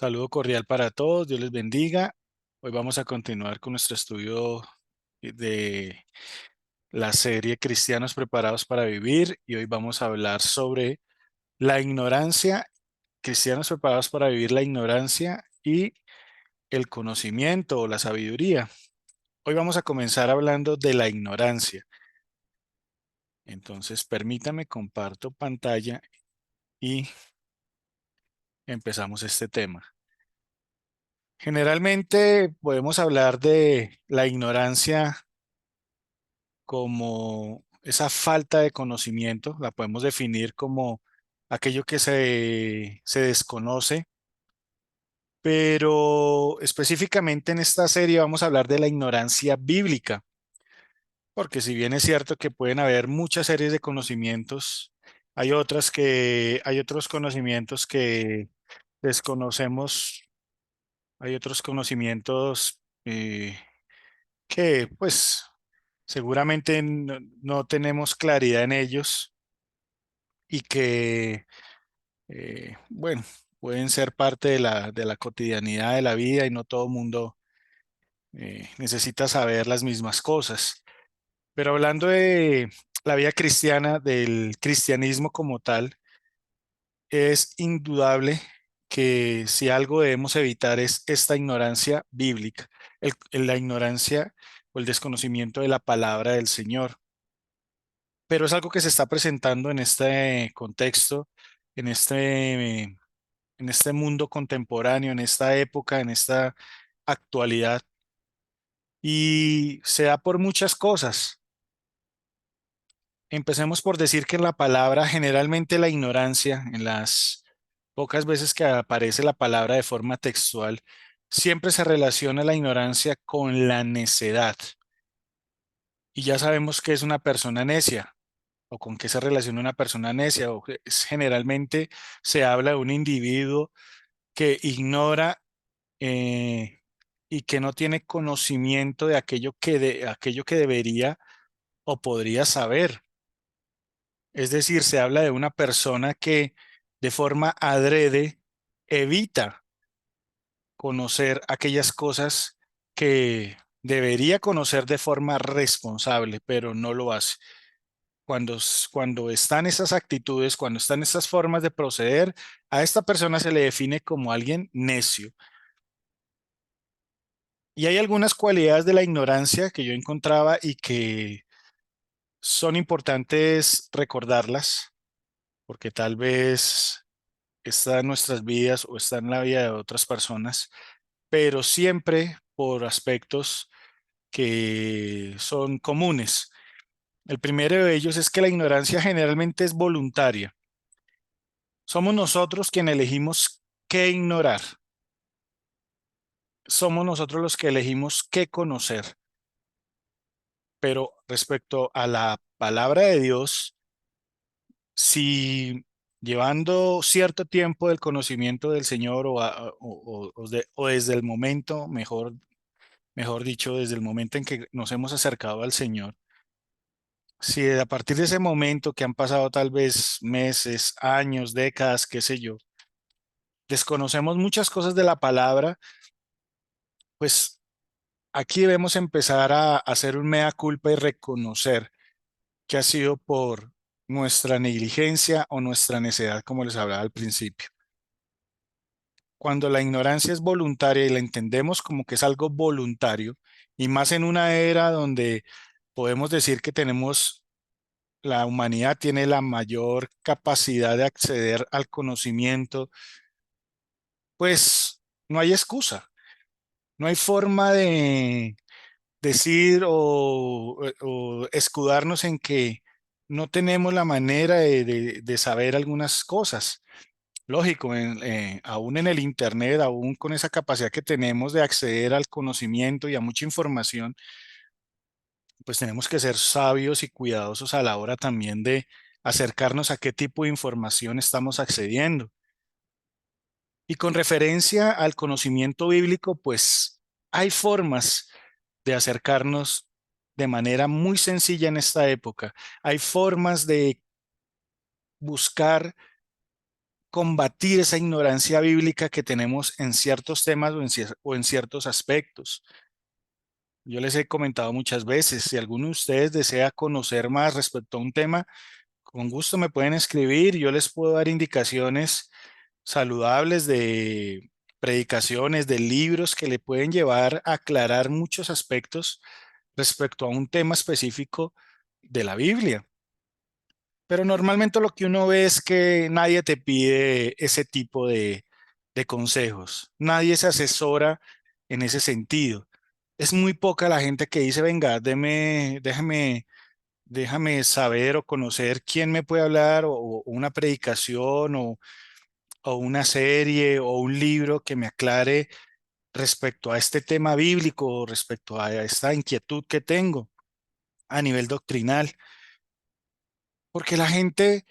Saludo cordial para todos, Dios les bendiga. Hoy vamos a continuar con nuestro estudio de la serie Cristianos Preparados para Vivir y hoy vamos a hablar sobre la ignorancia, cristianos preparados para vivir la ignorancia y el conocimiento o la sabiduría. Hoy vamos a comenzar hablando de la ignorancia. Entonces, permítame, comparto pantalla y empezamos este tema. Generalmente podemos hablar de la ignorancia como esa falta de conocimiento, la podemos definir como aquello que se desconoce, pero específicamente en esta serie vamos a hablar de la ignorancia bíblica, porque si bien es cierto que pueden haber muchas series de conocimientos, hay otros conocimientos que desconocemos, hay otros conocimientos que pues seguramente no tenemos claridad en ellos y que, bueno, pueden ser parte de de la cotidianidad de la vida y no todo el mundo necesita saber las mismas cosas. Pero hablando de la vida cristiana, del cristianismo como tal, es indudable que si algo debemos evitar es esta ignorancia bíblica, la ignorancia o el desconocimiento de la palabra del Señor. Pero es algo que se está presentando en este contexto, en en este mundo contemporáneo, en esta época, en esta actualidad, y se da por muchas cosas. Empecemos por decir que en la palabra, generalmente la ignorancia, en las pocas veces que aparece la palabra de forma textual, siempre se relaciona la ignorancia con la necedad. Y ya sabemos que es una persona necia o con qué se relaciona una persona necia, generalmente se habla de un individuo que ignora y que no tiene conocimiento de aquello que debería o podría saber. Es decir, se habla de una persona que de forma adrede evita conocer aquellas cosas que debería conocer de forma responsable, pero no lo hace. Cuando están esas actitudes, cuando están esas formas de proceder, a esta persona se le define como alguien necio. Y hay algunas cualidades de la ignorancia que yo encontraba y que son importantes recordarlas, porque tal vez está en nuestras vidas o está en la vida de otras personas, pero siempre por aspectos que son comunes. El primero de ellos es que la ignorancia generalmente es voluntaria. Somos nosotros quienes elegimos qué ignorar. Somos nosotros los que elegimos qué conocer. Pero respecto a la palabra de Dios, si llevando cierto tiempo del conocimiento del Señor o desde el momento, mejor dicho, desde el momento en que nos hemos acercado al Señor, si a partir de ese momento que han pasado tal vez meses, años, décadas, qué sé yo, desconocemos muchas cosas de la palabra, pues aquí debemos empezar a hacer un mea culpa y reconocer que ha sido por nuestra negligencia o nuestra necedad, como les hablaba al principio. Cuando la ignorancia es voluntaria y la entendemos como que es algo voluntario, y más en una era donde podemos decir que la humanidad tiene la mayor capacidad de acceder al conocimiento, pues no hay excusa, no hay forma de decir o escudarnos en que no tenemos la manera de saber algunas cosas. Lógico, aún en el Internet, aún con esa capacidad que tenemos de acceder al conocimiento y a mucha información, pues tenemos que ser sabios y cuidadosos a la hora también de acercarnos a qué tipo de información estamos accediendo. Y con referencia al conocimiento bíblico, pues hay formas de acercarnos de manera muy sencilla en esta época. Hay formas de buscar combatir esa ignorancia bíblica que tenemos en ciertos temas o en ciertos aspectos. Yo les he comentado muchas veces, si alguno de ustedes desea conocer más respecto a un tema, con gusto me pueden escribir, yo les puedo dar indicaciones saludables de predicaciones, de libros que le pueden llevar a aclarar muchos aspectos respecto a un tema específico de la Biblia. Pero normalmente lo que uno ve es que nadie te pide ese tipo de consejos. Nadie se asesora en ese sentido. Es muy poca la gente que dice, venga, déjame saber o conocer quién me puede hablar o una predicación o una serie o un libro que me aclare respecto a este tema bíblico o respecto a esta inquietud que tengo a nivel doctrinal. Porque la gente,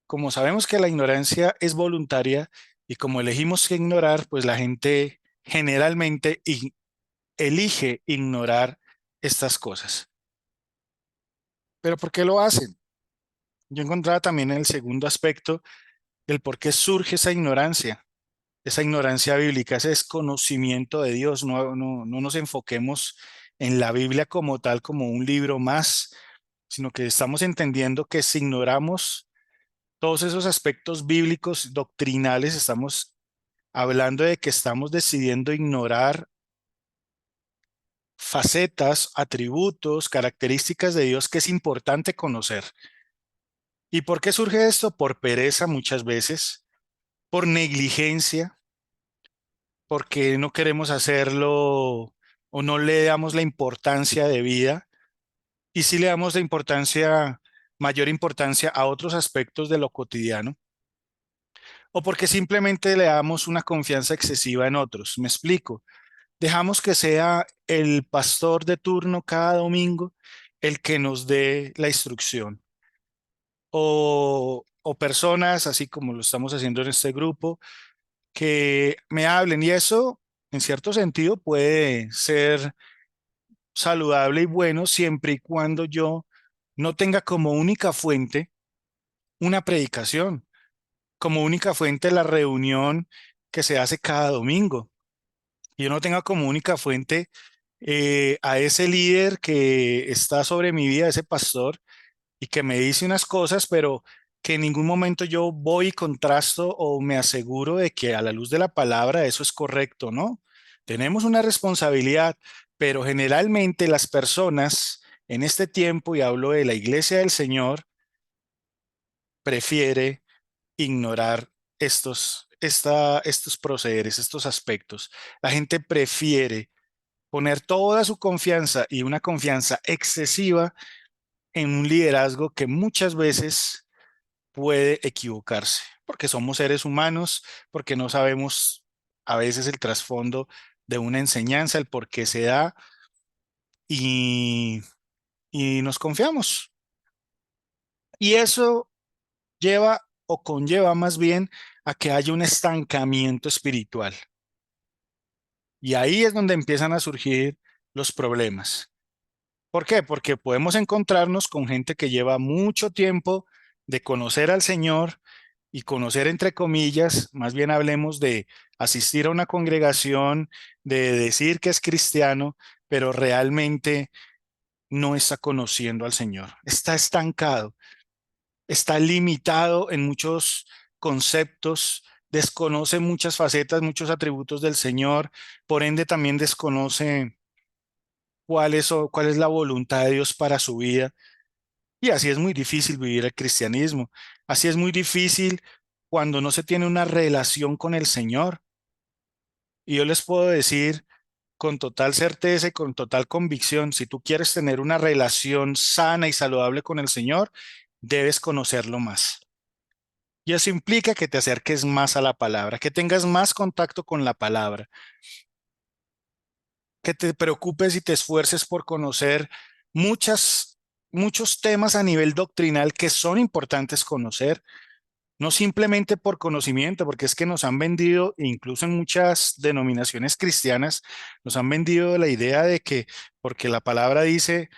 como sabemos que la ignorancia es voluntaria y como elegimos que ignorar, pues la gente generalmente elige ignorar estas cosas. ¿Pero por qué lo hacen? Yo encontraba también en el segundo aspecto el por qué surge esa ignorancia bíblica, ese desconocimiento de Dios. No nos enfoquemos en la Biblia como tal, como un libro más, sino que estamos entendiendo que si ignoramos todos esos aspectos bíblicos, doctrinales, estamos hablando de que estamos decidiendo ignorar facetas, atributos, características de Dios que es importante conocer. ¿Y por qué surge esto? Por pereza muchas veces, por negligencia, porque no queremos hacerlo o no le damos la importancia de vida y sí le damos la importancia, mayor importancia a otros aspectos de lo cotidiano o porque simplemente le damos una confianza excesiva en otros. Me explico. Dejamos que sea el pastor de turno cada domingo el que nos dé la instrucción o personas, así como lo estamos haciendo en este grupo, que me hablen y eso, en cierto sentido, puede ser saludable y bueno siempre y cuando yo no tenga como única fuente una predicación, como única fuente la reunión que se hace cada domingo. Y yo no tenga como única fuente a ese líder que está sobre mi vida, ese pastor, y que me dice unas cosas, pero que en ningún momento yo voy y contrasto o me aseguro de que a la luz de la palabra eso es correcto, ¿no? Tenemos una responsabilidad, pero generalmente las personas en este tiempo, y hablo de la iglesia del Señor, prefiere ignorar estos procederes, estos aspectos. La gente prefiere poner toda su confianza y una confianza excesiva en un liderazgo que muchas veces puede equivocarse, porque somos seres humanos, porque no sabemos a veces el trasfondo de una enseñanza, el por qué se da y, y nos confiamos. Y eso lleva o conlleva más bien a que haya un estancamiento espiritual. Y ahí es donde empiezan a surgir los problemas. ¿Por qué? Porque podemos encontrarnos con gente que lleva mucho tiempo de conocer al Señor y conocer entre comillas, más bien hablemos de asistir a una congregación, de decir que es cristiano, pero realmente no está conociendo al Señor. Está estancado, está limitado en muchos conceptos, desconoce muchas facetas, muchos atributos del Señor, por ende también desconoce cuál es la voluntad de Dios para su vida. Y así es muy difícil vivir el cristianismo. Así es muy difícil cuando no se tiene una relación con el Señor. Y yo les puedo decir con total certeza y con total convicción, si tú quieres tener una relación sana y saludable con el Señor, debes conocerlo más. Y eso implica que te acerques más a la palabra, que tengas más contacto con la palabra, que te preocupes y te esfuerces por conocer muchos temas a nivel doctrinal que son importantes conocer, no simplemente por conocimiento, porque es que nos han vendido, incluso en muchas denominaciones cristianas, nos han vendido la idea de que porque la palabra dice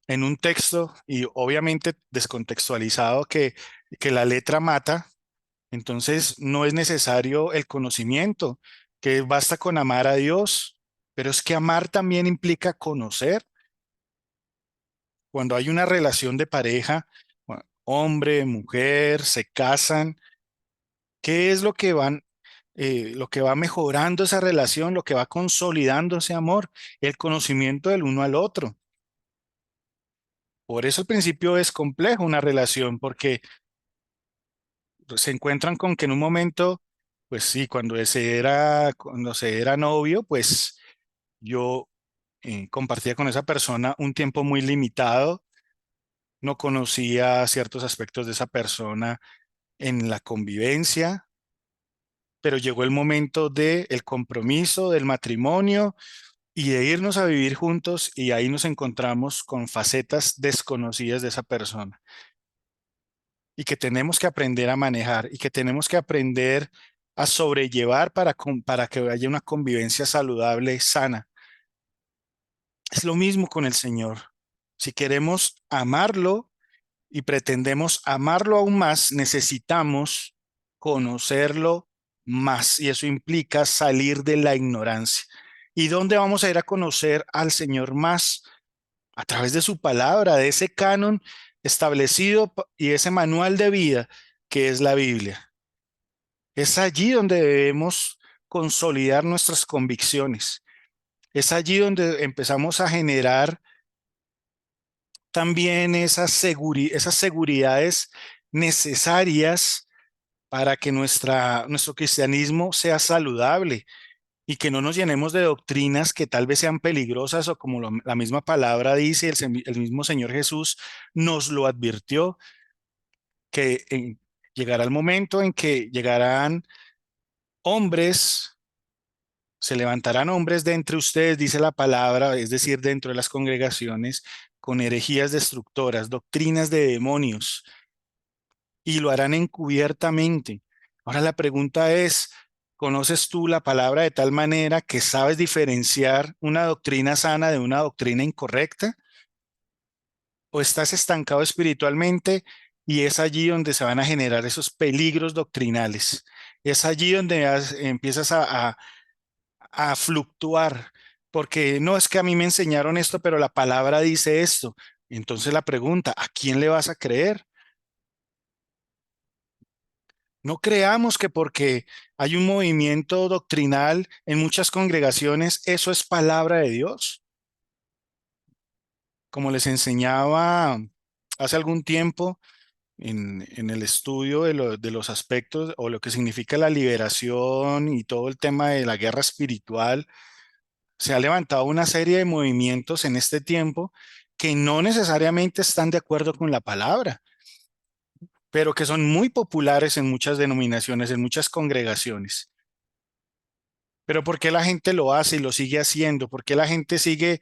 en un texto y obviamente descontextualizado que la letra mata, Entonces, no es necesario el conocimiento, que basta con amar a Dios, pero es que amar también implica conocer. Cuando hay una relación de pareja, hombre, mujer, se casan, ¿qué es lo que va mejorando esa relación, lo que va consolidando ese amor? El conocimiento del uno al otro. Por eso al principio es complejo una relación, porque se encuentran con que en un momento, pues sí, cuando se era novio, pues yo compartía con esa persona un tiempo muy limitado, no conocía ciertos aspectos de esa persona en la convivencia, pero llegó el momento del compromiso, del matrimonio y de irnos a vivir juntos y ahí nos encontramos con facetas desconocidas de esa persona y que tenemos que aprender a manejar y que tenemos que aprender a sobrellevar para que haya una convivencia saludable, sana. Es lo mismo con el Señor. Si queremos amarlo y pretendemos amarlo aún más, necesitamos conocerlo más y eso implica salir de la ignorancia. ¿Y dónde vamos a ir a conocer al Señor más? A través de su palabra, de ese canon establecido y ese manual de vida que es la Biblia. Es allí donde debemos consolidar nuestras convicciones. Es allí donde empezamos a generar también esas seguridades necesarias para que nuestro cristianismo sea saludable y que no nos llenemos de doctrinas que tal vez sean peligrosas o como la misma palabra dice, el mismo Señor Jesús nos lo advirtió, que llegará el momento en que llegarán hombres, se levantarán hombres de entre ustedes, dice la palabra, es decir, dentro de las congregaciones, con herejías destructoras, doctrinas de demonios, y lo harán encubiertamente. Ahora la pregunta es, ¿conoces tú la palabra de tal manera que sabes diferenciar una doctrina sana de una doctrina incorrecta? ¿O estás estancado espiritualmente y es allí donde se van a generar esos peligros doctrinales? Es allí donde empiezas a fluctuar, porque no es que a mí me enseñaron esto, pero la palabra dice esto. Entonces la pregunta, ¿a quién le vas a creer? No creamos que porque hay un movimiento doctrinal en muchas congregaciones, eso es palabra de Dios. Como les enseñaba hace algún tiempo en el estudio de los aspectos o lo que significa la liberación y todo el tema de la guerra espiritual, se ha levantado una serie de movimientos en este tiempo que no necesariamente están de acuerdo con la palabra, pero que son muy populares en muchas denominaciones, en muchas congregaciones. Pero ¿por qué la gente lo hace y lo sigue haciendo? ¿Por qué la gente sigue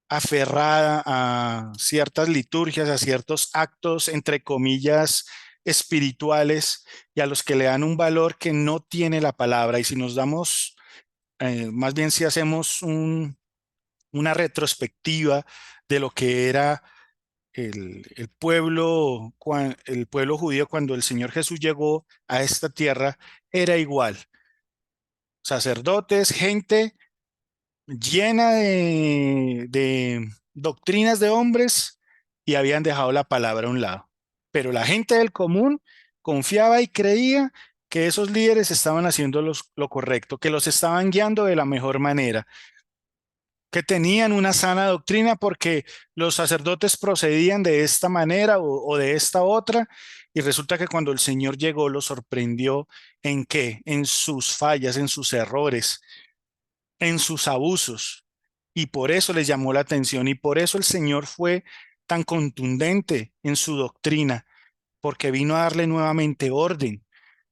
aferrada a ciertas liturgias, a ciertos actos, entre comillas, espirituales y a los que le dan un valor que no tiene la palabra? Y si nos damos, más bien si hacemos una retrospectiva de lo que era el pueblo judío cuando el Señor Jesús llegó a esta tierra, era igual. Sacerdotes, gente llena de doctrinas de hombres y habían dejado la palabra a un lado. Pero la gente del común confiaba y creía que esos líderes estaban haciendo lo correcto, que los estaban guiando de la mejor manera, que tenían una sana doctrina porque los sacerdotes procedían de esta manera o de esta otra. Y resulta que cuando el Señor llegó, lo sorprendió en qué, en sus fallas, en sus errores, en sus abusos. Y por eso les llamó la atención y por eso el Señor fue tan contundente en su doctrina, porque vino a darle nuevamente orden.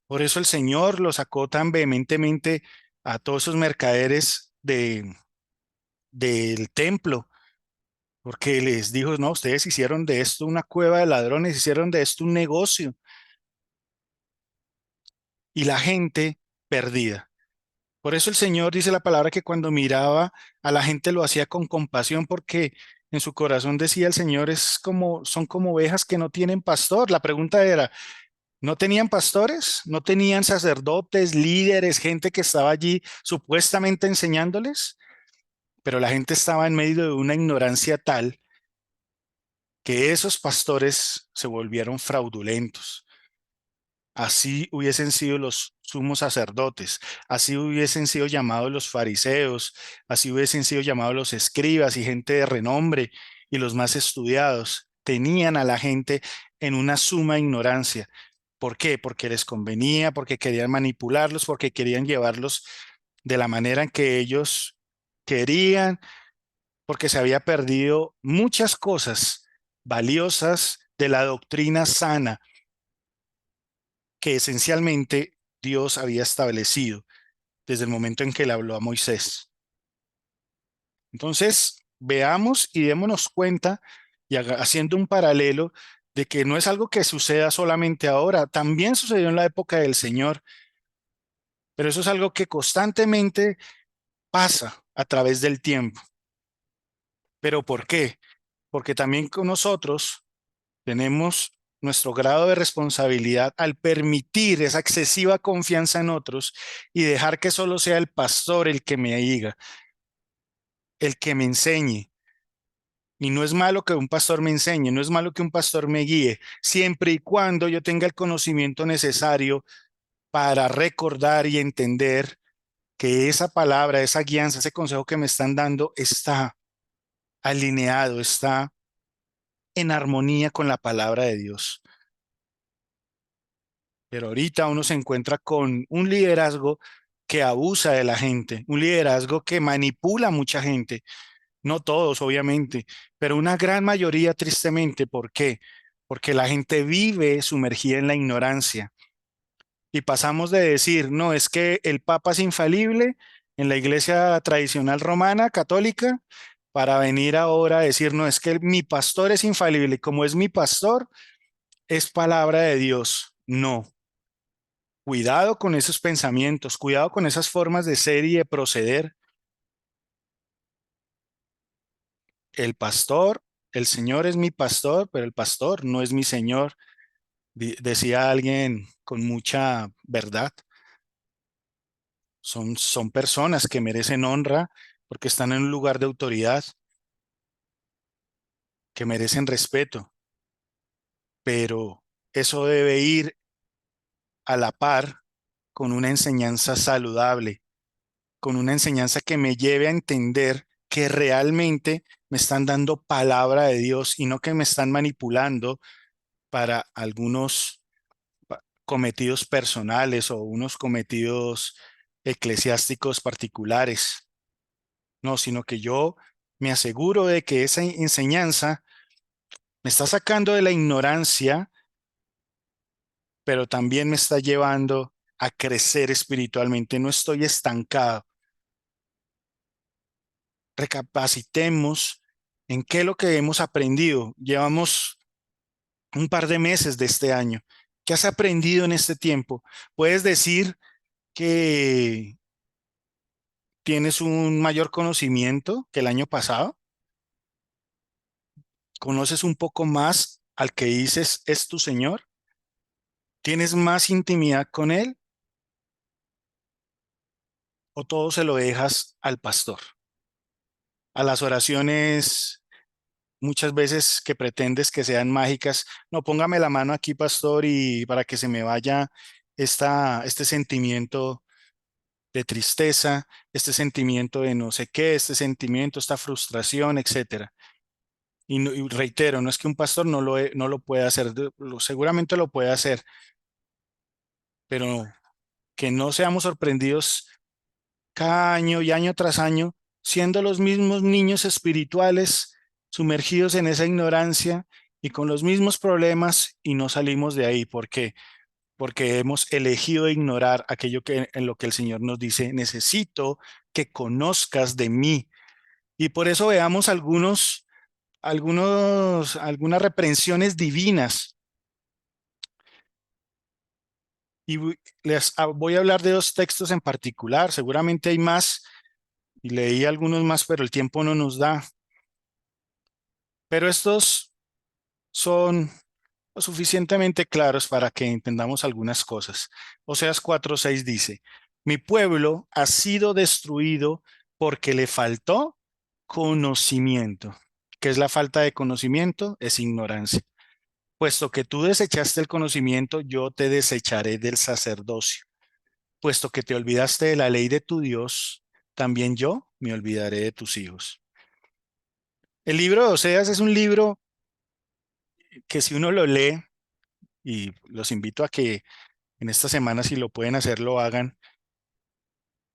Por eso el Señor lo sacó tan vehementemente a todos esos mercaderes del templo, porque les dijo, no, ustedes hicieron de esto una cueva de ladrones, hicieron de esto un negocio y la gente perdida. Por eso el Señor dice la palabra que cuando miraba a la gente lo hacía con compasión porque en su corazón decía el Señor son como ovejas que no tienen pastor. La pregunta era, No tenían pastores, no tenían sacerdotes, líderes, gente que estaba allí supuestamente enseñándoles, pero la gente estaba en medio de una ignorancia tal que esos pastores se volvieron fraudulentos. Así hubiesen sido los sumos sacerdotes, así hubiesen sido llamados los fariseos, así hubiesen sido llamados los escribas y gente de renombre y los más estudiados. Tenían a la gente en una suma ignorancia. ¿Por qué? Porque les convenía, porque querían manipularlos, porque querían llevarlos de la manera en que ellos querían, porque se había perdido muchas cosas valiosas de la doctrina sana que esencialmente Dios había establecido desde el momento en que le habló a Moisés. Entonces, veamos y démonos cuenta y haciendo un paralelo de que no es algo que suceda solamente ahora, también sucedió en la época del Señor, pero eso es algo que constantemente pasa a través del tiempo. ¿Pero por qué? Porque también con nosotros tenemos nuestro grado de responsabilidad al permitir esa excesiva confianza en otros y dejar que solo sea el pastor el que me diga, el que me enseñe. Y no es malo que un pastor me enseñe, no es malo que un pastor me guíe, siempre y cuando yo tenga el conocimiento necesario para recordar y entender que esa palabra, esa guianza, ese consejo que me están dando está alineado, está en armonía con la palabra de Dios. Pero ahorita uno se encuentra con un liderazgo que abusa de la gente, un liderazgo que manipula a mucha gente, no todos obviamente, pero una gran mayoría tristemente. ¿Por qué? Porque la gente vive sumergida en la ignorancia y pasamos de decir, no, es que el Papa es infalible en la iglesia tradicional romana, católica, para venir ahora a decir, no, es que mi pastor es infalible y como es mi pastor, es palabra de Dios. No. Cuidado con esos pensamientos, cuidado con esas formas de ser y de proceder. El pastor, el Señor es mi pastor, pero el pastor no es mi Señor, decía alguien con mucha verdad. Son personas que merecen honra porque están en un lugar de autoridad, que merecen respeto, pero eso debe ir a la par con una enseñanza saludable, con una enseñanza que me lleve a entender que realmente me están dando palabra de Dios y no que me están manipulando para algunos cometidos personales o unos cometidos eclesiásticos particulares. No, sino que yo me aseguro de que esa enseñanza me está sacando de la ignorancia, pero también me está llevando a crecer espiritualmente. No estoy estancado. Recapacitemos en qué es lo que hemos aprendido. Llevamos un par de meses de este año. ¿Qué has aprendido en este tiempo? Puedes decir que tienes un mayor conocimiento que el año pasado. ¿Conoces un poco más al que dices es tu Señor? ¿Tienes más intimidad con Él o todo se lo dejas al pastor? A las oraciones muchas veces que pretendes que sean mágicas. No, póngame la mano aquí, pastor, y para que se me vaya este sentimiento de tristeza, este sentimiento de no sé qué, este sentimiento, esta frustración, etcétera. Y reitero, no es que un pastor no lo pueda hacer, seguramente lo puede hacer, pero que no seamos sorprendidos cada año y año tras año, siendo los mismos niños espirituales sumergidos en esa ignorancia y con los mismos problemas y no salimos de ahí. ¿Por qué? Porque hemos elegido ignorar aquello en lo que el Señor nos dice, necesito que conozcas de mí. Y por eso veamos algunas reprensiones divinas. Y voy a hablar de dos textos en particular. Seguramente hay más y leí algunos más, pero el tiempo no nos da. Pero estos son lo suficientemente claros para que entendamos algunas cosas. Oseas 4:6 dice, mi pueblo ha sido destruido porque le faltó conocimiento. ¿Qué es la falta de conocimiento? Es ignorancia. Puesto que tú desechaste el conocimiento, yo te desecharé del sacerdocio. Puesto que te olvidaste de la ley de tu Dios, también yo me olvidaré de tus hijos. El libro de Oseas es un libro que si uno lo lee, y los invito a que en esta semana, si lo pueden hacer, lo hagan,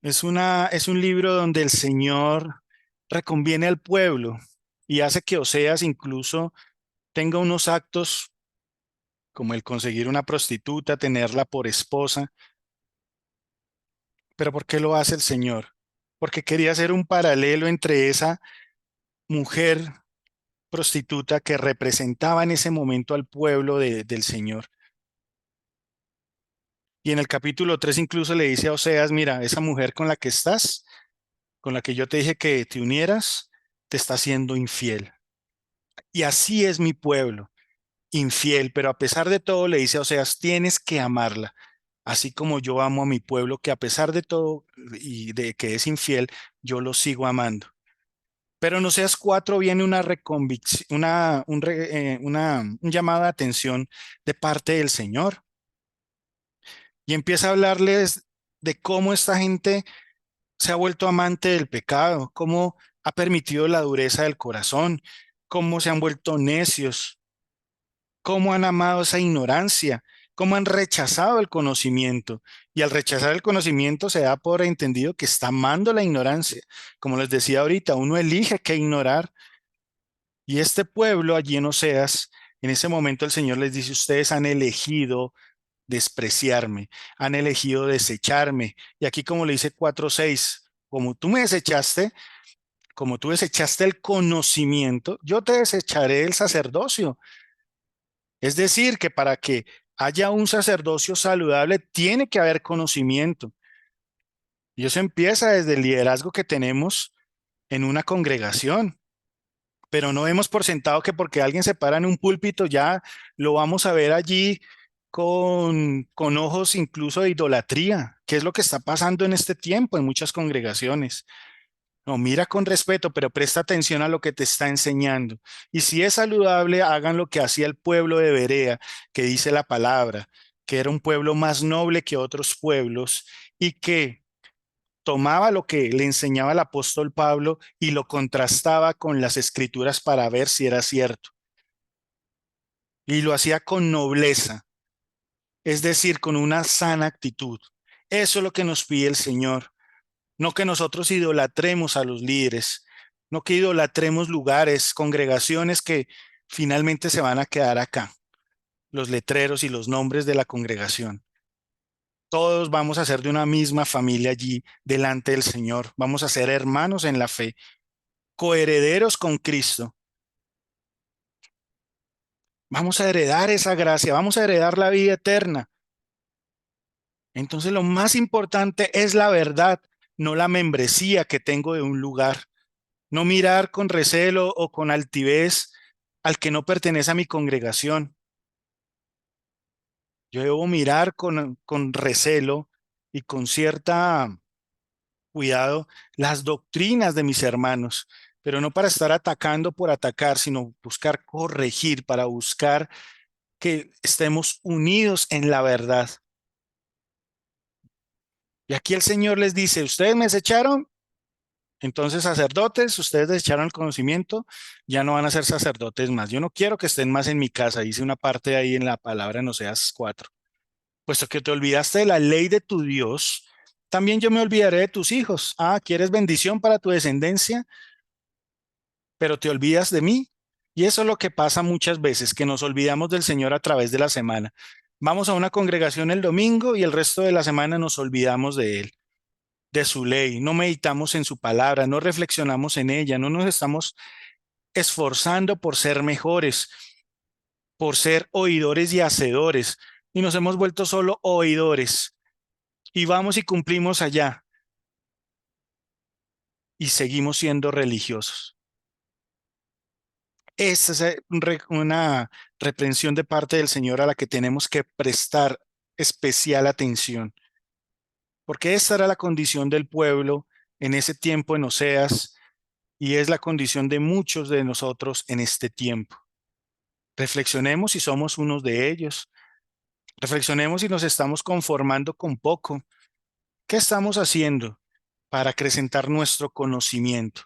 es un libro donde el Señor reconviene al pueblo y hace que Oseas incluso tenga unos actos como el conseguir una prostituta, tenerla por esposa. ¿Pero por qué lo hace el Señor? Porque quería hacer un paralelo entre esa mujer prostituta que representaba en ese momento al pueblo del Señor. Y en el capítulo 3 incluso le dice a Oseas, mira, esa mujer con la que estás, con la que yo te dije que te unieras, te está siendo infiel. Y así es mi pueblo, infiel, pero a pesar de todo le dice a Oseas, tienes que amarla, así como yo amo a mi pueblo, que a pesar de todo y de que es infiel, yo lo sigo amando. Pero en Oseas 4 viene una reconvicción, un llamado de atención de parte del Señor y empieza a hablarles de cómo esta gente se ha vuelto amante del pecado, cómo ha permitido la dureza del corazón, cómo se han vuelto necios, cómo han amado esa ignorancia, cómo han rechazado el conocimiento. Y al rechazar el conocimiento se da por entendido que está amando la ignorancia. Como les decía ahorita, uno elige qué ignorar. Y este pueblo allí en Oseas, en ese momento el Señor les dice, ustedes han elegido despreciarme, han elegido desecharme. Y aquí como le dice 4:6, como tú me desechaste, como tú desechaste el conocimiento, yo te desecharé el sacerdocio. Es decir, que para que haya un sacerdocio saludable tiene que haber conocimiento. Y eso empieza desde el liderazgo que tenemos en una congregación. Pero no demos por sentado que porque alguien se para en un púlpito ya lo vamos a ver allí con ojos incluso de idolatría, que es lo que está pasando en este tiempo en muchas congregaciones. No, mira con respeto, pero presta atención a lo que te está enseñando. Y si es saludable, hagan lo que hacía el pueblo de Berea, que dice la palabra, que era un pueblo más noble que otros pueblos y que tomaba lo que le enseñaba el apóstol Pablo y lo contrastaba con las escrituras para ver si era cierto. Y lo hacía con nobleza, es decir, con una sana actitud. Eso es lo que nos pide el Señor. No que nosotros idolatremos a los líderes, no que idolatremos lugares, congregaciones que finalmente se van a quedar acá, los letreros y los nombres de la congregación. Todos vamos a ser de una misma familia allí delante del Señor. Vamos a ser hermanos en la fe, coherederos con Cristo. Vamos a heredar esa gracia, vamos a heredar la vida eterna. Entonces lo más importante es la verdad, no la membresía que tengo de un lugar. No mirar con recelo o con altivez al que no pertenece a mi congregación. Yo debo mirar con recelo y con cierta cuidado las doctrinas de mis hermanos, pero no para estar atacando por atacar, sino buscar corregir, para buscar que estemos unidos en la verdad. Y aquí el Señor les dice, ustedes me desecharon, entonces sacerdotes, ustedes desecharon el conocimiento, ya no van a ser sacerdotes más. Yo no quiero que estén más en mi casa, dice una parte ahí en la palabra en Oseas 4. Puesto que te olvidaste de la ley de tu Dios, también yo me olvidaré de tus hijos. Ah, ¿quieres bendición para tu descendencia? Pero te olvidas de mí. Y eso es lo que pasa muchas veces, que nos olvidamos del Señor a través de la semana. Vamos a una congregación el domingo y el resto de la semana nos olvidamos de Él, de su ley. No meditamos en su palabra, no reflexionamos en ella, no nos estamos esforzando por ser mejores, por ser oidores y hacedores. Y nos hemos vuelto solo oidores. Y vamos y cumplimos allá y seguimos siendo religiosos. Esa es una reprensión de parte del Señor a la que tenemos que prestar especial atención, porque esta era la condición del pueblo en ese tiempo en Oseas y es la condición de muchos de nosotros en este tiempo. Reflexionemos si somos unos de ellos. Reflexionemos si nos estamos conformando con poco. ¿Qué estamos haciendo para acrecentar nuestro conocimiento?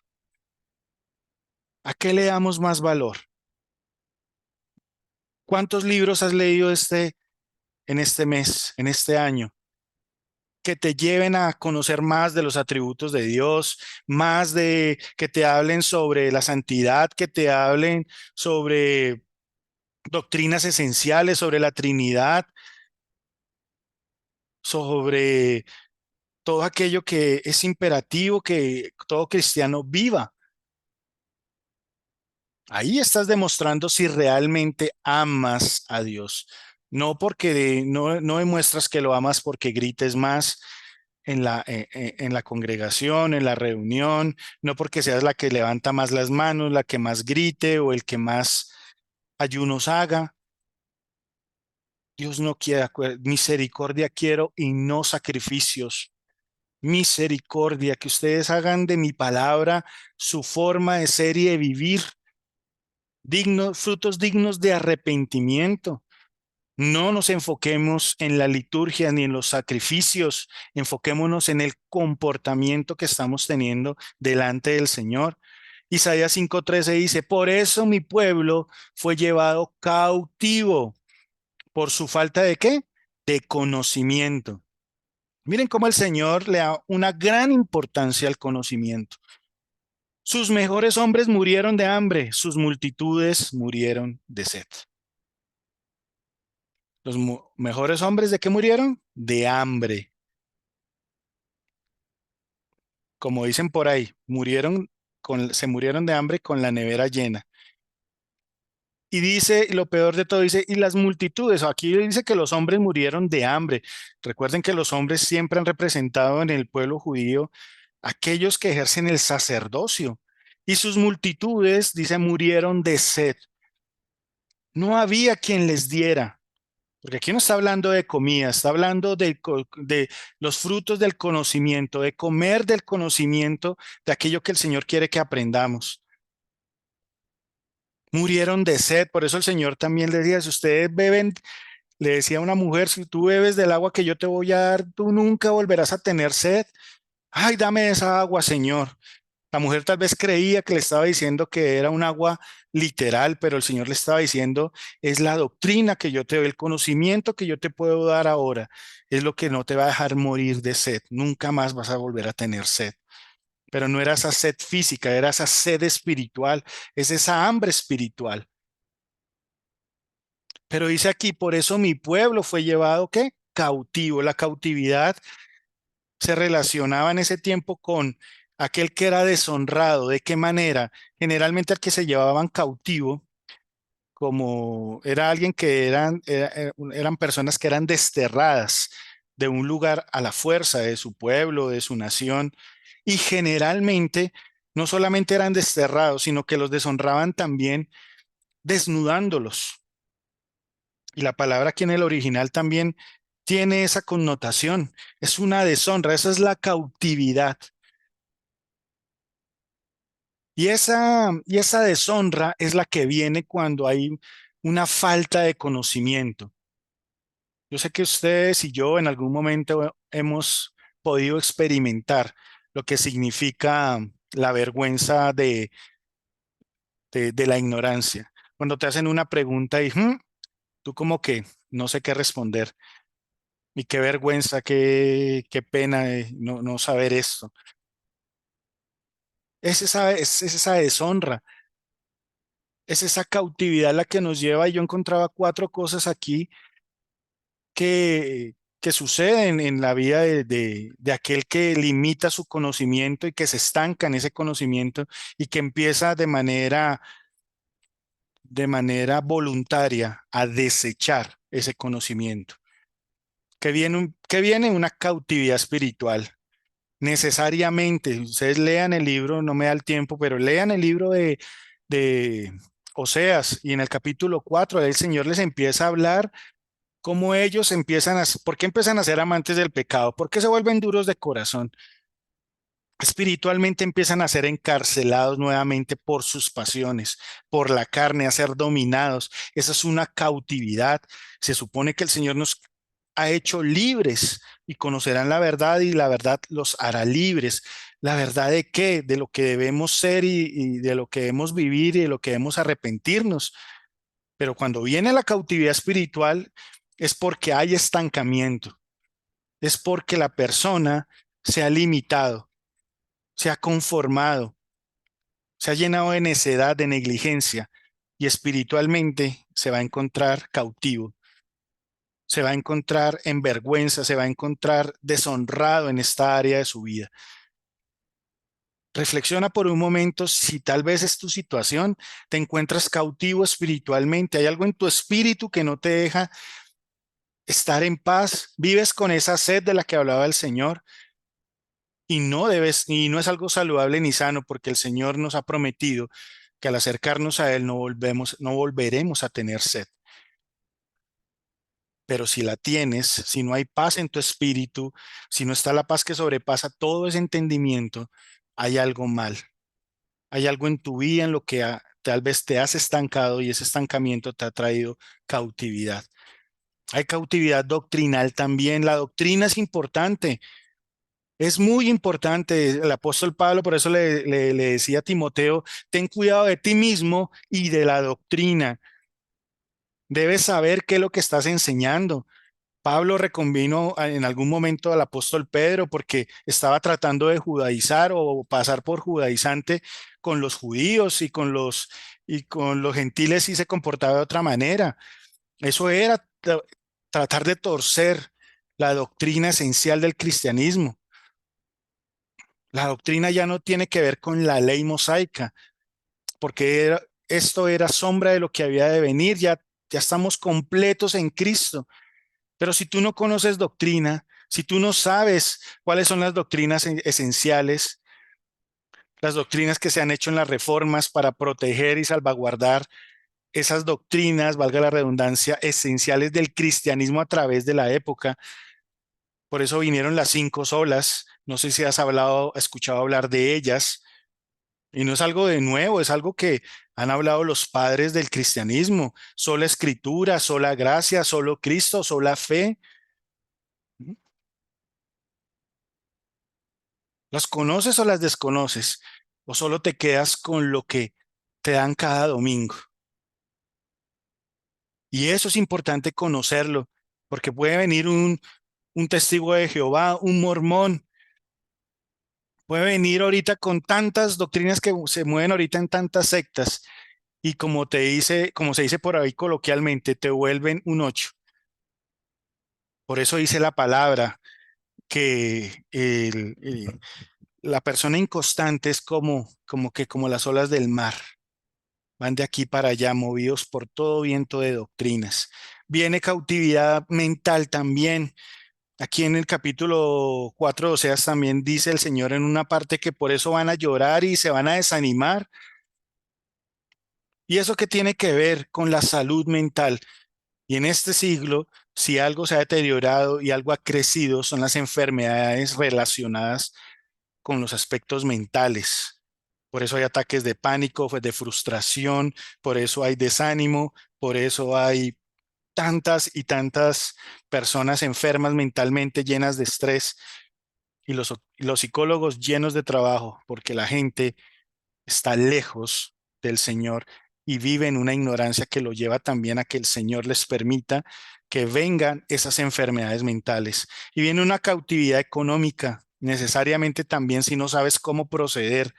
¿A qué le damos más valor? ¿Cuántos libros has leído en este mes, en este año, que te lleven a conocer más de los atributos de Dios, más de que te hablen sobre la santidad, que te hablen sobre doctrinas esenciales, sobre la Trinidad, sobre todo aquello que es imperativo que todo cristiano viva? Ahí estás demostrando si realmente amas a Dios. No porque no demuestras que lo amas porque grites más en la congregación, en la reunión, no porque seas la que levanta más las manos, la que más grite o el que más ayunos haga. Dios no quiere misericordia quiero y no sacrificios. Misericordia, que ustedes hagan de mi palabra su forma de ser y de vivir, frutos dignos de arrepentimiento. No nos enfoquemos en la liturgia ni en los sacrificios, enfoquémonos en el comportamiento que estamos teniendo delante del Señor. Isaías 5:13 dice, por eso mi pueblo fue llevado cautivo por su falta de ¿qué? De conocimiento. Miren cómo el Señor le da una gran importancia al conocimiento. Sus mejores hombres murieron de hambre, sus multitudes murieron de sed. Los mejores hombres, ¿de qué murieron? De hambre. Como dicen por ahí, se murieron de hambre con la nevera llena. Y dice, y lo peor de todo, dice, y las multitudes, aquí dice que los hombres murieron de hambre. Recuerden que los hombres siempre han representado en el pueblo judío aquellos que ejercen el sacerdocio. Y sus multitudes, dice, murieron de sed. No había quien les diera. Porque aquí no está hablando de comida, está hablando de los frutos del conocimiento, de comer del conocimiento de aquello que el Señor quiere que aprendamos. Murieron de sed, por eso el Señor también le decía, si ustedes beben, le decía a una mujer, si tú bebes del agua que yo te voy a dar, tú nunca volverás a tener sed. Ay, dame esa agua, Señor. La mujer tal vez creía que le estaba diciendo que era un agua literal, pero el Señor le estaba diciendo, es la doctrina que yo te doy, el conocimiento que yo te puedo dar ahora, es lo que no te va a dejar morir de sed. Nunca más vas a volver a tener sed. Pero no era esa sed física, era esa sed espiritual, es esa hambre espiritual. Pero dice aquí, por eso mi pueblo fue llevado, ¿qué? Cautivo. La cautividad se relacionaba en ese tiempo con aquel que era deshonrado. ¿De qué manera? Generalmente al que se llevaban cautivo, como era alguien que eran personas que eran desterradas de un lugar a la fuerza, de su pueblo, de su nación, y generalmente no solamente eran desterrados, sino que los deshonraban también desnudándolos. Y la palabra aquí en el original también tiene esa connotación. Es una deshonra, esa es la cautividad. Y esa deshonra es la que viene cuando hay una falta de conocimiento. Yo sé que ustedes y yo en algún momento hemos podido experimentar lo que significa la vergüenza de la ignorancia. Cuando te hacen una pregunta y tú como que no sé qué responder. Y qué vergüenza, qué pena no saber esto. Es esa deshonra, es esa cautividad la que nos lleva. Y yo encontraba cuatro cosas aquí que suceden en la vida de aquel que limita su conocimiento y que se estanca en ese conocimiento y que empieza de manera voluntaria a desechar ese conocimiento. Que viene una cautividad espiritual. Necesariamente, ustedes lean el libro, no me da el tiempo, pero lean el libro de Oseas y en el capítulo 4 el Señor les empieza a hablar cómo ellos empiezan ¿por qué empiezan a ser amantes del pecado? ¿Por qué se vuelven duros de corazón? Espiritualmente empiezan a ser encarcelados nuevamente por sus pasiones, por la carne, a ser dominados. Esa es una cautividad. Se supone que el Señor nos ha hecho libres y conocerán la verdad y la verdad los hará libres. ¿La verdad de qué? De lo que debemos ser y de lo que debemos vivir y de lo que debemos arrepentirnos. Pero cuando viene la cautividad espiritual es porque hay estancamiento, es porque la persona se ha limitado, se ha conformado, se ha llenado de necedad, de negligencia y espiritualmente se va a encontrar cautivo, se va a encontrar en vergüenza, se va a encontrar deshonrado en esta área de su vida. Reflexiona por un momento si tal vez es tu situación, te encuentras cautivo espiritualmente, hay algo en tu espíritu que no te deja estar en paz, vives con esa sed de la que hablaba el Señor y no es algo saludable ni sano porque el Señor nos ha prometido que al acercarnos a Él no volveremos a tener sed. Pero si la tienes, si no hay paz en tu espíritu, si no está la paz que sobrepasa todo ese entendimiento, hay algo mal. Hay algo en tu vida en lo que tal vez te has estancado y ese estancamiento te ha traído cautividad. Hay cautividad doctrinal también. La doctrina es importante. Es muy importante. El apóstol Pablo por eso le decía a Timoteo, ten cuidado de ti mismo y de la doctrina. Debes saber qué es lo que estás enseñando. Pablo reconvino en algún momento al apóstol Pedro porque estaba tratando de judaizar o pasar por judaizante con los judíos y con los gentiles y se comportaba de otra manera. Eso era tratar de torcer la doctrina esencial del cristianismo. La doctrina ya no tiene que ver con la ley mosaica, porque esto era sombra de lo que había de venir, ya estamos completos en Cristo. Pero si tú no conoces doctrina, si tú no sabes cuáles son las doctrinas esenciales, las doctrinas que se han hecho en las reformas para proteger y salvaguardar esas doctrinas, valga la redundancia, esenciales del cristianismo a través de la época, por eso vinieron las cinco solas. No sé si has escuchado hablar de ellas. Y no es algo de nuevo, es algo que han hablado los padres del cristianismo. Sola escritura, sola gracia, solo Cristo, sola fe. ¿Las conoces o las desconoces? ¿O solo te quedas con lo que te dan cada domingo? Y eso es importante conocerlo, porque puede venir un testigo de Jehová, un mormón, puede venir ahorita con tantas doctrinas que se mueven ahorita en tantas sectas y como se dice por ahí coloquialmente, te vuelven un ocho. Por eso dice la palabra que la persona inconstante es como las olas del mar. Van de aquí para allá, movidos por todo viento de doctrinas. Viene cautividad mental también. Aquí en el capítulo 4 de Oseas también dice el Señor en una parte que por eso van a llorar y se van a desanimar. ¿Y eso qué tiene que ver con la salud mental? Y en este siglo, si algo se ha deteriorado y algo ha crecido, son las enfermedades relacionadas con los aspectos mentales. Por eso hay ataques de pánico, pues, de frustración, por eso hay desánimo, por eso hay tantas y tantas personas enfermas mentalmente, llenas de estrés, y los psicólogos llenos de trabajo, porque la gente está lejos del Señor y vive en una ignorancia que lo lleva también a que el Señor les permita que vengan esas enfermedades mentales. Y viene una cautividad económica, necesariamente también si no sabes cómo proceder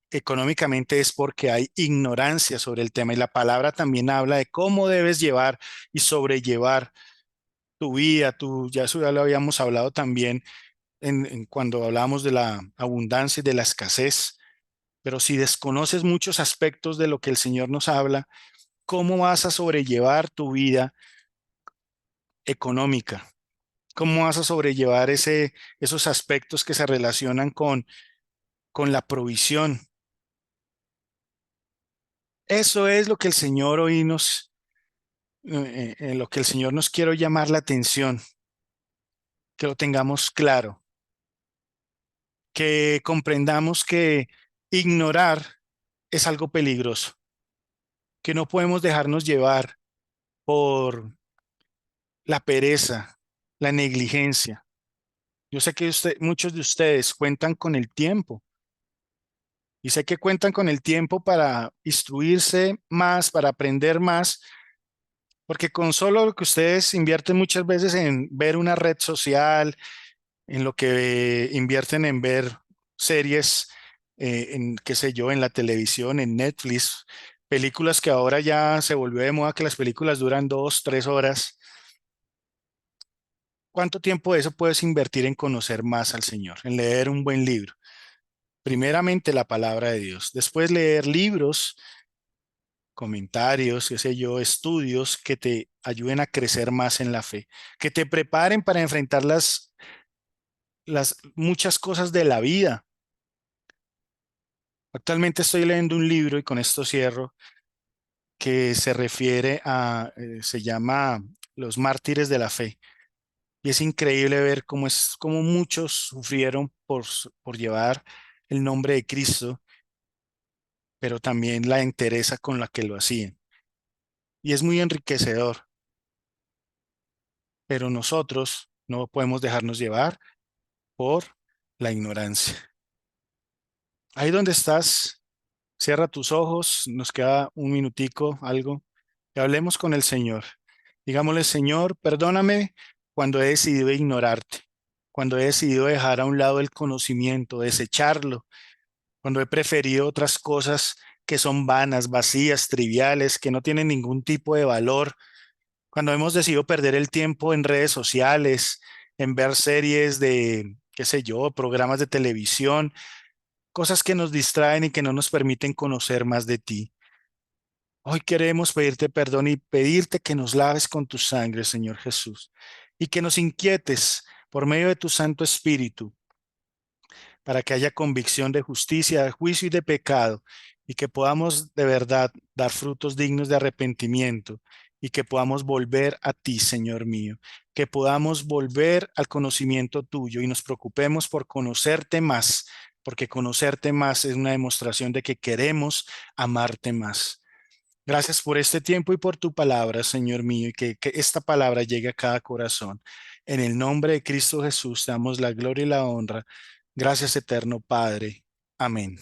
económicamente es porque hay ignorancia sobre el tema y la palabra también habla de cómo debes llevar y sobrellevar tu vida, ya eso ya lo habíamos hablado también en cuando hablábamos de la abundancia y de la escasez. Pero si desconoces muchos aspectos de lo que el Señor nos habla, ¿cómo vas a sobrellevar tu vida económica? ¿Cómo vas a sobrellevar esos aspectos que se relacionan con la provisión? Eso es lo que el Señor hoy lo que el Señor nos quiere llamar la atención, que lo tengamos claro, que comprendamos que ignorar es algo peligroso, que no podemos dejarnos llevar por la pereza, la negligencia. Yo sé que muchos de ustedes cuentan con el tiempo y sé que cuentan con el tiempo para instruirse más, para aprender más, porque con solo lo que ustedes invierten muchas veces en ver una red social, en lo que invierten en ver series, en qué sé yo, en la televisión, en Netflix, películas que ahora ya se volvió de moda que las películas duran 2, 3 horas. ¿Cuánto tiempo de eso puedes invertir en conocer más al Señor, en leer un buen libro? Primeramente la palabra de Dios, después leer libros, comentarios, qué sé yo, estudios que te ayuden a crecer más en la fe, que te preparen para enfrentar las muchas cosas de la vida. Actualmente estoy leyendo un libro y con esto cierro, que se refiere se llama Los mártires de la fe. Y es increíble ver cómo muchos sufrieron por llevar el nombre de Cristo, pero también la entereza con la que lo hacían. Y es muy enriquecedor, pero nosotros no podemos dejarnos llevar por la ignorancia. Ahí donde estás, cierra tus ojos, nos queda un minutico, algo, y hablemos con el Señor. Digámosle, Señor, perdóname cuando he decidido ignorarte, cuando he decidido dejar a un lado el conocimiento, desecharlo, cuando he preferido otras cosas que son vanas, vacías, triviales, que no tienen ningún tipo de valor, cuando hemos decidido perder el tiempo en redes sociales, en ver series de, qué sé yo, programas de televisión, cosas que nos distraen y que no nos permiten conocer más de ti. Hoy queremos pedirte perdón y pedirte que nos laves con tu sangre, Señor Jesús, y que nos inquietes por medio de tu Santo Espíritu para que haya convicción de justicia, de juicio y de pecado, y que podamos de verdad dar frutos dignos de arrepentimiento, y que podamos volver a ti, Señor mío, que podamos volver al conocimiento tuyo y nos preocupemos por conocerte más, porque conocerte más es una demostración de que queremos amarte más. Gracias por este tiempo y por tu palabra, Señor mío, y que esta palabra llegue a cada corazón. En el nombre de Cristo Jesús, te damos la gloria y la honra. Gracias, eterno Padre. Amén.